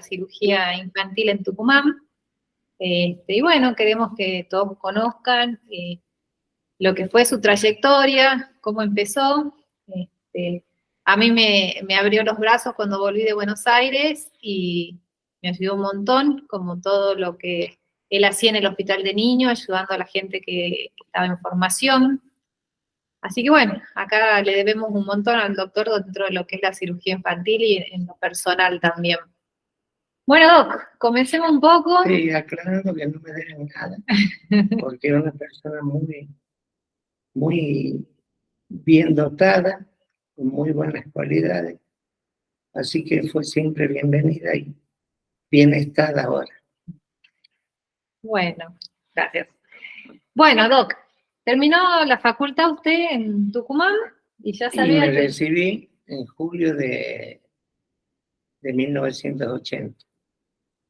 cirugía infantil en Tucumán. Y bueno, queremos que todos conozcan lo que fue su trayectoria, cómo empezó. A mí me abrió los brazos cuando volví de Buenos Aires y me ayudó un montón, como todo lo que él hacía en el hospital de niños, ayudando a la gente que estaba en formación. Así que bueno, acá le debemos un montón al doctor dentro de lo que es la cirugía infantil y en lo personal también. Bueno, Doc, comencemos un poco. Sí, aclarando que no me deben nada, porque era una persona muy bien dotada, con muy buenas cualidades, así que fue siempre bienvenida y bien estada ahora. Bueno, gracias. Bueno, Doc, terminó la facultad usted en Tucumán y ya sabía Y me que... recibí en julio de 1980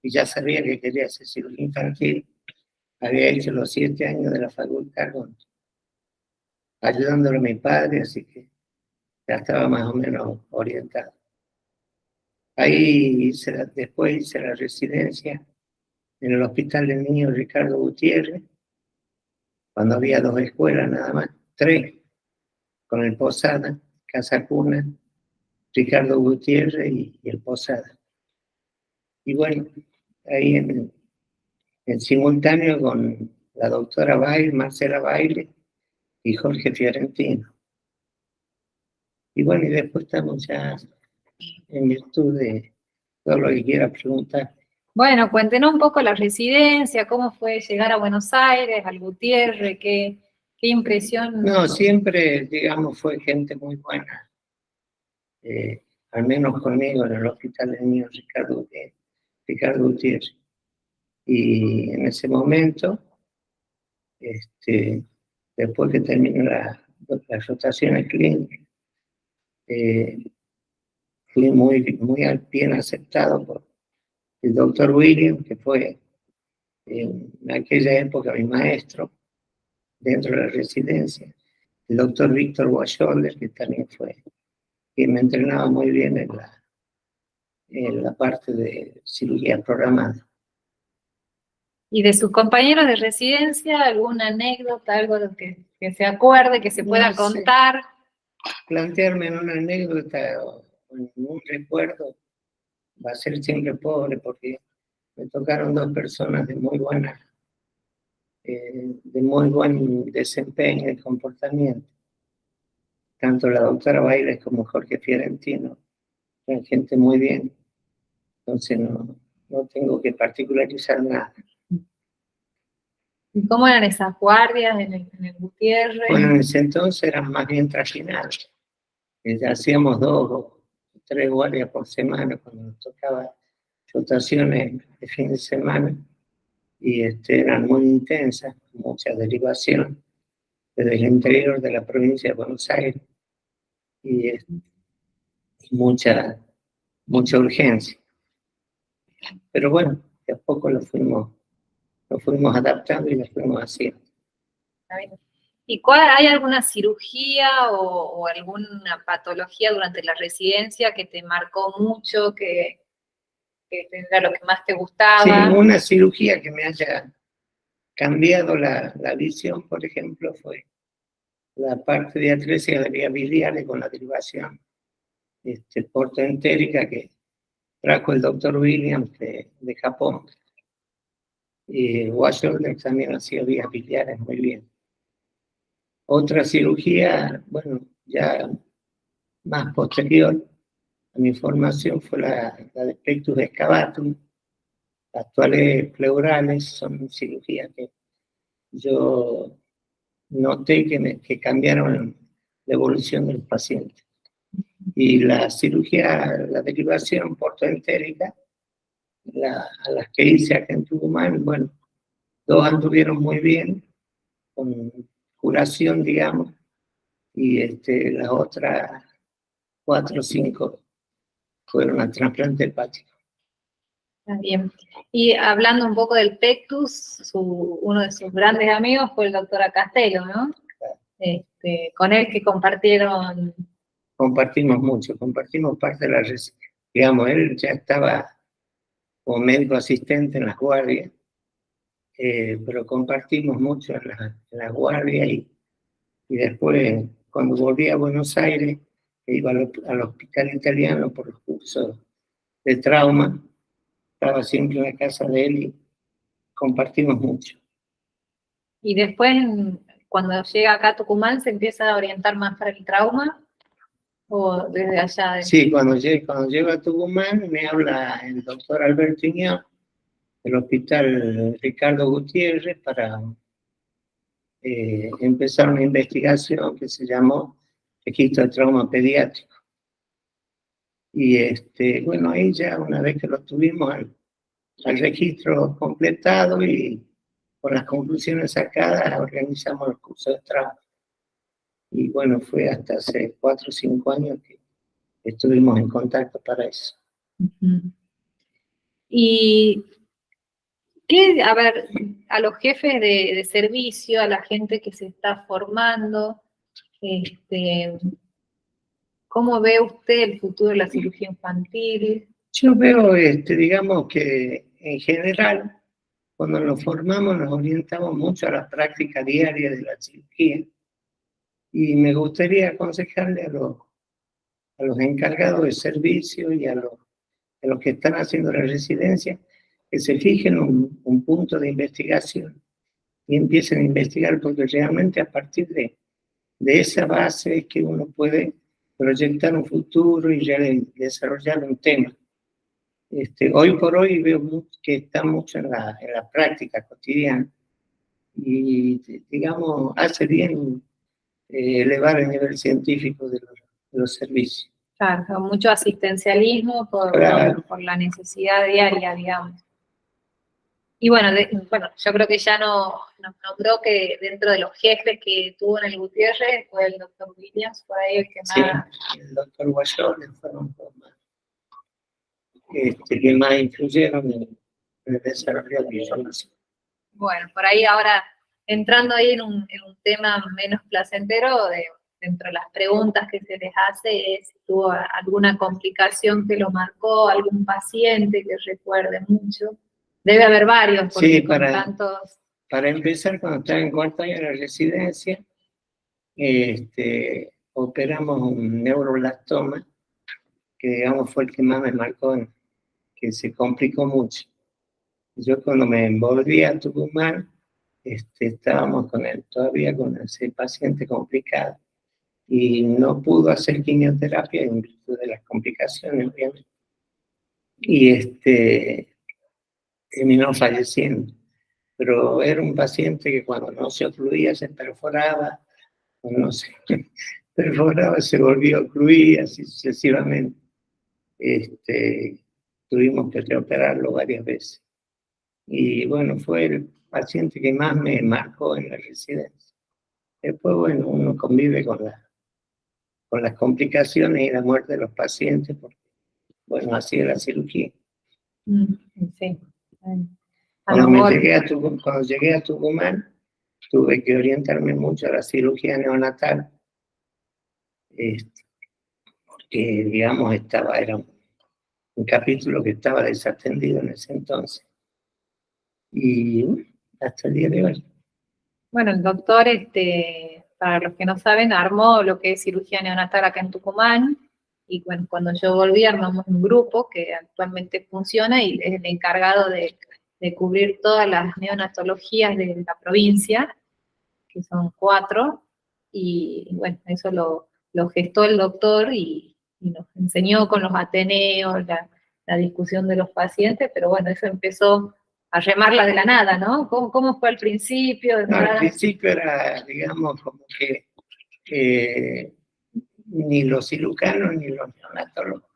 y ya sabía que quería hacer cirugía infantil. Había hecho los 7 años de la facultad ayudándole a mi padre, así que ya estaba más o menos orientado. Ahí después hice la residencia en el Hospital del Niño Ricardo Gutiérrez, cuando había 2 escuelas nada más, 3, con el Posada, Casa Cuna, Ricardo Gutiérrez y el Posada. Y bueno, ahí en simultáneo con la doctora Baile, Marcela Baile y Jorge Fiorentino. Y bueno, y después estamos ya en virtud de todo lo que quiera preguntar. Bueno, cuéntenos un poco la residencia, cómo fue llegar a Buenos Aires, al Gutiérrez, qué impresión. No, siempre, digamos, fue gente muy buena. Al menos conmigo en el Hospital del Niño Ricardo Gutiérrez. Y en ese momento, después que terminó las rotaciones clínicas, fui muy bien aceptado por el doctor William, que fue en aquella época mi maestro dentro de la residencia, el doctor Víctor Washolder, que también fue quien me entrenaba muy bien en la parte de cirugía programada. ¿Y de sus compañeros de residencia, alguna anécdota, algo que se acuerde, que se pueda contar? Plantearme en una anécdota o en un recuerdo va a ser siempre pobre, porque me tocaron 2 personas de muy buen desempeño y comportamiento. Tanto la doctora Bailes como Jorge Fiorentino, eran gente muy bien. Entonces no tengo que particularizar nada. ¿Y cómo eran esas guardias en el Gutiérrez? Bueno, en ese entonces eran más bien trajinados. Ya hacíamos 2 o 3 guardias por semana cuando nos tocaba rotaciones de fin de semana, y eran muy intensas, mucha derivación desde el interior de la provincia de Buenos Aires y mucha urgencia. Pero bueno, de a poco lo fuimos adaptando y lo fuimos haciendo. ¿Y hay alguna cirugía o alguna patología durante la residencia que te marcó mucho, que era lo que más te gustaba? Sí, una cirugía que me haya cambiado la visión, por ejemplo, fue la parte de atresia de vías biliares con la derivación portoentérica que trajo el doctor Williams de Japón. Y Washington también hacía vías biliares muy bien. Otra cirugía, bueno, ya más posterior a mi formación fue la de pectus excavatum. Actuales pleurales son cirugías que yo noté que cambiaron la evolución del paciente. Y la cirugía, la derivación portoentérica, a las que hice acá en Tucumán, bueno, 2 anduvieron muy bien, con curación, digamos, y las otras 4 o 5 fueron a trasplante hepático. Está bien. Y hablando un poco del pectus, uno de sus grandes amigos fue el doctor Acastelo, ¿no? Con él que compartieron... Compartimos mucho, compartimos parte de la residencia. Digamos, él ya estaba como médico asistente en las guardias, pero compartimos mucho en las guardias y después, cuando volví a Buenos Aires, iba al hospital italiano por los cursos de trauma, estaba siempre en la casa de él y compartimos mucho. Y después, cuando llega acá a Tucumán, ¿se empieza a orientar más para el trauma? ¿O desde allá? Sí, cuando llego a Tucumán me habla el doctor Alberto Iñón del hospital Ricardo Gutiérrez para empezar una investigación que se llamó Registro de Trauma Pediátrico. Y bueno, ahí ya una vez que lo tuvimos al registro completado y con las conclusiones sacadas, organizamos el curso de trauma. Y bueno, fue hasta hace 4 o 5 años que estuvimos en contacto para eso. Y a ver, a los jefes de servicio, a la gente que se está formando, ¿cómo ve usted el futuro de la cirugía infantil? Yo veo, digamos que en general, cuando nos formamos nos orientamos mucho a la práctica diaria de la cirugía. Y me gustaría aconsejarle a los encargados de servicio y a los que están haciendo la residencia que se fijen un punto de investigación y empiecen a investigar, porque realmente a partir de esa base es que uno puede proyectar un futuro y desarrollar un tema. Hoy por hoy veo que está mucho en la práctica cotidiana y, digamos, hace bien elevar el nivel científico de los servicios. Claro, mucho asistencialismo Claro. por la necesidad diaria, digamos. Y bueno, yo creo que ya nos nombró que dentro de los jefes que tuvo en el Gutiérrez fue el doctor Williams, por ahí el que más... Sí, el doctor Guayones fueron los más, que más influyeron en el desarrollo de la información. Bueno, por ahí ahora, entrando ahí en un tema menos placentero, dentro de las preguntas que se les hace es si tuvo alguna complicación que lo marcó, algún paciente que recuerde mucho. Debe haber varios, porque Sí, con tantos... Para empezar, cuando estaba en 4º año de la residencia, operamos un neuroblastoma, que digamos fue el que más me marcó, que se complicó mucho. Yo cuando me volví a Tucumán, estábamos todavía con ese paciente complicado y no pudo hacer quimioterapia en virtud de las complicaciones, obviamente. Y terminó falleciendo. Pero era un paciente que cuando no se ocluía se perforaba, no se perforaba, se volvió a ocluir, así sucesivamente. Tuvimos que reoperarlo varias veces. Y bueno, fue el paciente que más me marcó en la residencia. Después, bueno, uno convive con las complicaciones y la muerte de los pacientes, porque, bueno, así es la cirugía. Sí. Cuando llegué a Tucumán, tuve que orientarme mucho a la cirugía neonatal, porque, digamos, era un capítulo que estaba desatendido en ese entonces. Y hasta el día de hoy. Bueno, el doctor, para los que no saben, armó lo que es cirugía neonatal acá en Tucumán, y bueno, cuando yo volví armamos un grupo que actualmente funciona y es el encargado de cubrir todas las neonatologías de la provincia, que son 4, y bueno, eso lo gestó el doctor y nos enseñó con los ateneos, la discusión de los pacientes, pero bueno, eso empezó a remarla de la nada, ¿no? ¿Cómo fue al principio? No, al principio era, digamos, como que ni los cirujanos ni los neonatólogos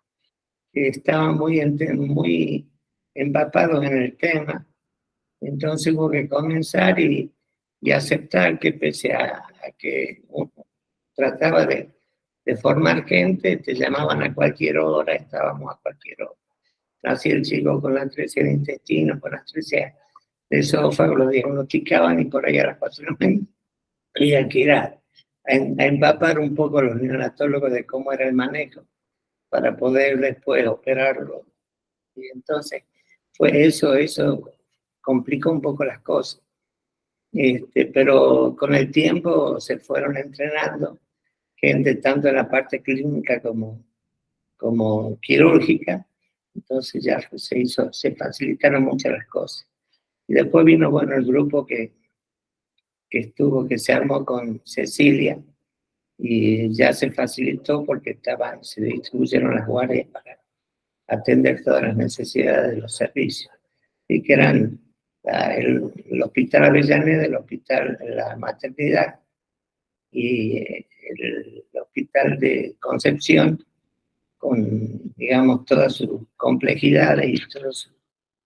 estaban muy empapados en el tema. Entonces hubo que comenzar y aceptar que pese a que uno trataba de formar gente, te llamaban a cualquier hora, estábamos a cualquier hora. Nací el chico con la atresia de intestino, con la atresia de esófago, lo diagnosticaban y por ahí a las 4 de la mañana había que ir a empapar un poco a los neonatólogos de cómo era el manejo para poder después operarlo. Y entonces eso complicó un poco las cosas. Pero con el tiempo se fueron entrenando gente tanto en la parte clínica como quirúrgica, entonces ya se facilitaron muchas las cosas. Y después vino, bueno, el grupo que se armó con Cecilia, y ya se facilitó porque se distribuyeron las guardias para atender todas las necesidades de los servicios, y que eran el Hospital Avellaneda, el Hospital de la Maternidad y el Hospital de Concepción, con, digamos, todas sus complejidades y todas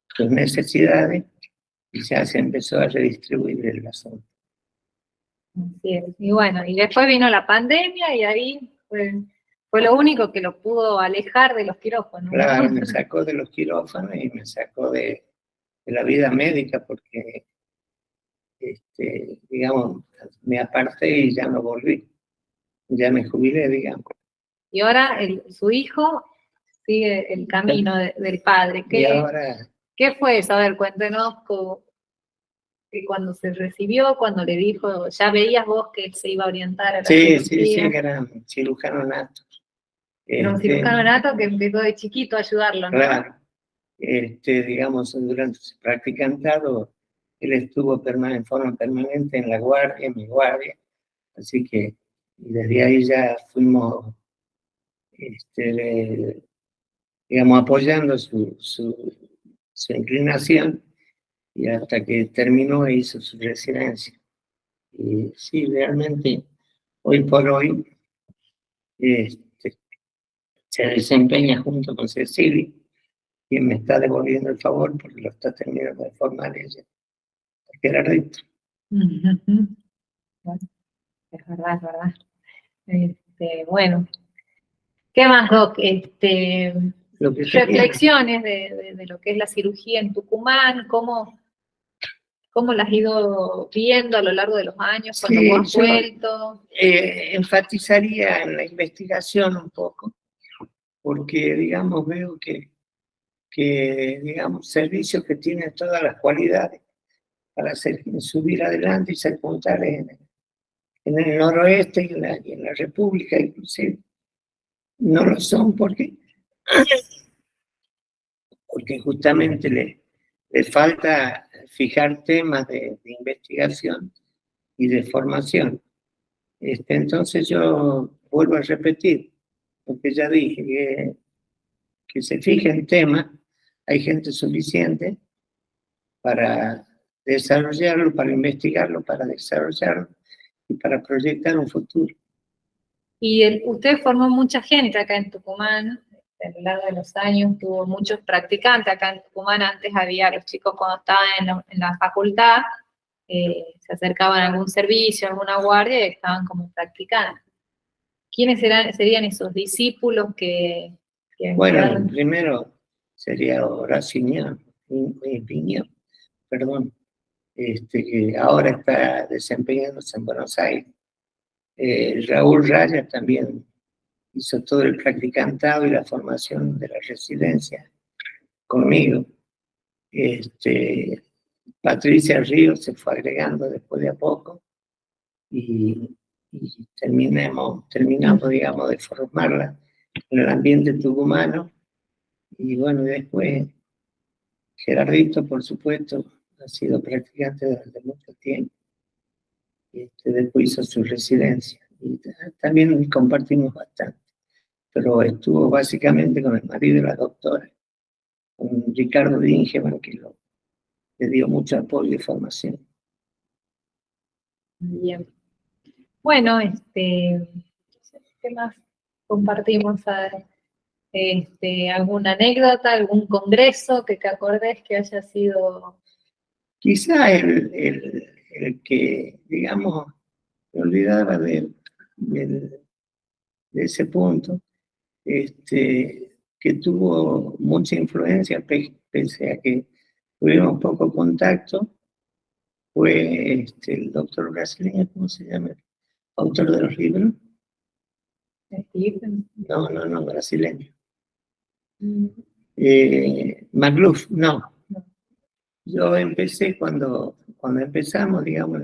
sus necesidades, y ya se empezó a redistribuir el asunto. Así es. Y bueno, y después vino la pandemia y ahí fue lo único que lo pudo alejar de los quirófanos. Claro, me sacó de los quirófanos y me sacó de la vida médica, porque, digamos, me aparté y ya no volví. Ya me jubilé, digamos. Y ahora su hijo sigue el camino del padre. ¿Qué fue eso? A ver, cuéntenos que cuando se recibió, cuando le dijo, ¿ya veías vos que él se iba a orientar a la cirugía? Sí, que era un cirujano nato. Era un cirujano nato que empezó de chiquito a ayudarlo, ¿no? Claro. Digamos, durante su practicantado, él estuvo en forma permanente en la guardia, en mi guardia, así que desde ahí ya fuimos, digamos, apoyando su inclinación, y hasta que terminó e hizo su residencia. Y sí, realmente, hoy por hoy, se desempeña junto con Cecilia, quien me está devolviendo el favor porque lo está terminando de formar ella, Gerardito. Bueno, es verdad, es verdad. Bueno, ¿qué más, Doc? Reflexiones de lo que es la cirugía en Tucumán, ¿cómo las has ido viendo a lo largo de los años cuando vos has vuelto? Enfatizaría en la investigación un poco, porque, digamos, veo que digamos, servicios que tienen todas las cualidades para subir adelante y ser puntales en el noroeste y en la República, inclusive, no lo son porque justamente le falta fijar temas de investigación y de formación. Entonces yo vuelvo a repetir, porque ya dije que se fijen temas, hay gente suficiente para desarrollarlo, para investigarlo, para desarrollarlo y para proyectar un futuro. Y usted formó mucha gente acá en Tucumán, a lo largo de los años tuvo muchos practicantes acá en Tucumán. Antes había los chicos cuando estaban en la facultad, se acercaban a algún servicio, a alguna guardia y estaban como practicantes. ¿Quiénes serían esos discípulos que bueno, primero sería Horacio Piñón, perdón, que ahora está desempeñándose en Buenos Aires. Raúl Raya también hizo todo el practicantado y la formación de la residencia conmigo. Patricia Ríos se fue agregando después de a poco y terminamos, digamos, de formarla en el ambiente tucumano. Y bueno, después Gerardito, por supuesto, ha sido practicante desde mucho tiempo. Después hizo su residencia y también compartimos bastante, pero estuvo básicamente con el marido de la doctora, con Ricardo Dingeman, que le dio mucho apoyo y formación. Bien. Bueno, ¿qué más compartimos? ¿Alguna anécdota, algún congreso que te acordes que haya sido? Quizá el que, digamos, me olvidaba de ese punto, que tuvo mucha influencia, pese a que tuvimos poco contacto, fue el doctor brasileño, ¿cómo se llama? Autor de los libros. Stephen. No, brasileño. Magluf, no, Yo empecé cuando empezamos, digamos,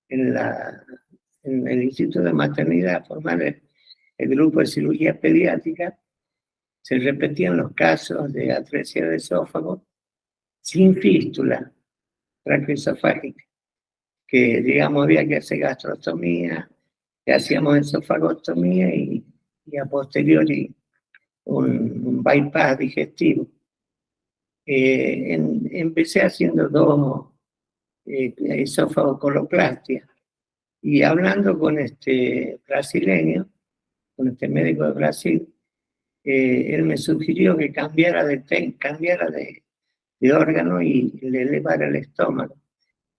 en el Instituto de Maternidad a formar el grupo de cirugía pediátrica, se repetían los casos de atresia de esófago sin fístula traqueosofágica, que digamos había que hacer gastrostomía, que hacíamos esofagostomía y a posteriori un bypass digestivo. Empecé haciendo 2 esofagocoloplastia y hablando con este brasileño, con este médico de Brasil, él me sugirió que cambiara de órgano y le elevara el estómago.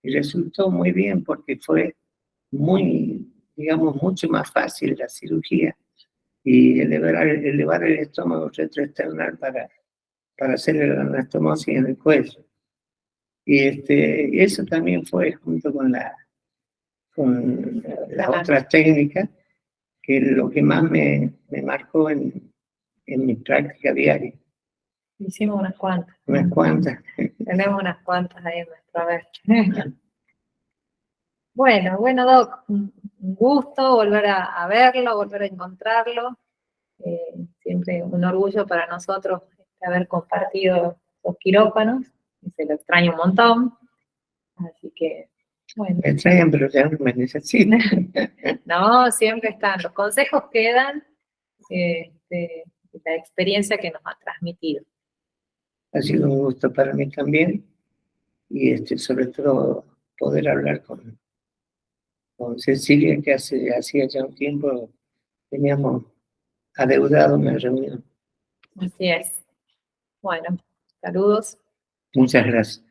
Y resultó muy bien porque fue digamos, mucho más fácil la cirugía y elevar el estómago retroesternal para hacer la anastomosis en el cuello. Y eso también fue junto con las otras técnicas, que lo que más me marcó en mi práctica diaria. Hicimos unas cuantas. Unas cuantas. Tenemos unas cuantas ahí en nuestra vez. Bueno, Doc, un gusto volver a verlo, volver a encontrarlo. Siempre un orgullo para nosotros haber compartido los quirófanos, y se lo extraño un montón. Así que, bueno. Me extrañan, pero ya no me necesitan. No, siempre están. Los consejos quedan, la experiencia que nos ha transmitido. Ha sido un gusto para mí también, y sobre todo poder hablar con Cecilia, que hacía ya un tiempo teníamos adeudado una reunión. Así es. Bueno, saludos. Muchas gracias.